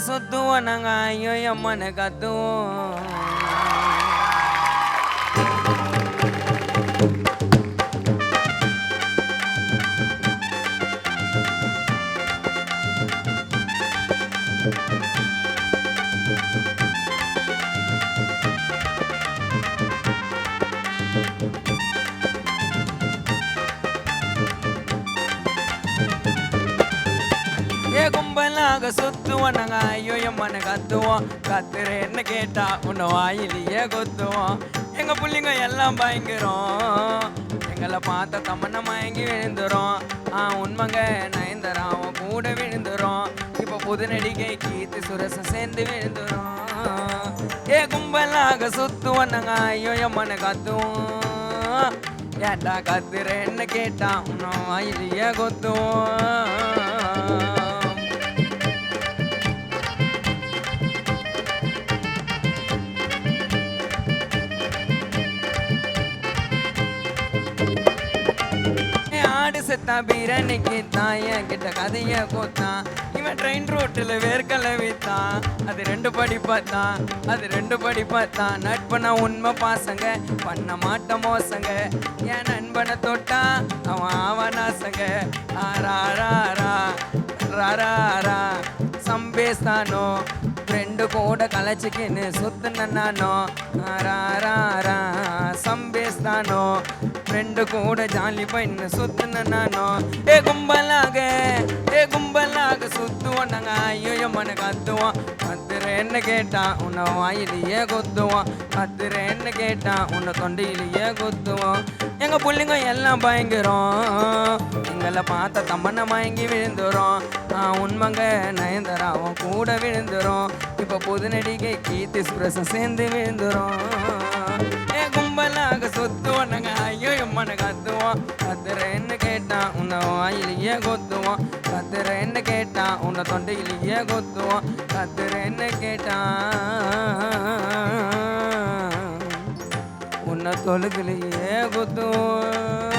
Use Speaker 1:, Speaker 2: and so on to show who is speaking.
Speaker 1: சுத்துவோம் நாங்க ஐயோ அம்மனை கத்துவோம். கும்பலாக சுத்துவோம் நாங்க ஐயோ அம்மனை கத்துவோம். கத்துறேன்னு கேட்டா உன்னை வாயிலேயே கொத்துவோம். எங்க புள்ளிங்க எல்லாம் பயங்கரம், எங்களை பார்த்த தம்மனை மயங்கி விழுந்துரும். உண்மைங்க நயன்தராவும் கூட விழுந்துரும். இப்போ புது நடிகை கீர்த்தி சுரேஷும் சேர்ந்து விழுந்துரும். கும்பலாக சுத்துவோம் நாங்க ஐயோ அம்மனை கத்துவோம். ஏட்டா கத்துறேன்னு கேட்டா உன்னை வாயிலேயே கொத்துவோம். செத்தான் பிரியாணிக்கு தான் என்கிட்ட கதைய கோத்தான். இவன் ட்ரெயின் ரோட்டில் வேர்க்கலை வித்தான். அது 2 படி பார்த்தான், அது 2 படி பார்த்தான். நட்பனா உண்மை பாசங்க, பண்ண மாட்ட மோசங்க. என் நண்பனை தொட்டா அவன் அவனாசங்க. ஆராரா ராரா சம்பேஸ்தானோ ஃப்ரெண்டு கூட கலைச்சிக்கின்னு சுத்துன நானோ. ஆராரா சம்பேஸ்தானோ ஃப்ரெண்டு கூட ஜாலி பண்ணு சுத்துன நானோ. கும்பலாக சுத்துவோம் நாங்க ஐயோ அம்மனை கத்துவோம். கத்துறேன்னு கேட்டா உன்னை வாயிலேயே கொத்துவோம். கத்துறேன்னு கேட்டா உன்னை தொண்டையிலேயே கொத்துவோம். எங்க புள்ளிங்க எல்லாம் பயங்கரம், எங்களை பார்த்த தம்மனை மயங்கி விழுந்துரும். உண்மைங்க நயன்தராவும் கூட விழுந்துரும். இப்போ புது நடிகை கீர்த்தி சுரேஷும் சேர்ந்து விழுந்துரும். கும்பலாக சுத்துவோம் நாங்க ஐயோ அம்மனை கத்துவோம். கத்துறேன்னு கேட்டா உன்னை வாயிலேயே கொத்துவோம். கத்துறேன்னு கேட்டா உன்னை தொண்டையிலேயே கொத்துவோம். கத்துறேன்னு கேட்டா உன்னை தொழுகிலேயே கொத்துவோம்.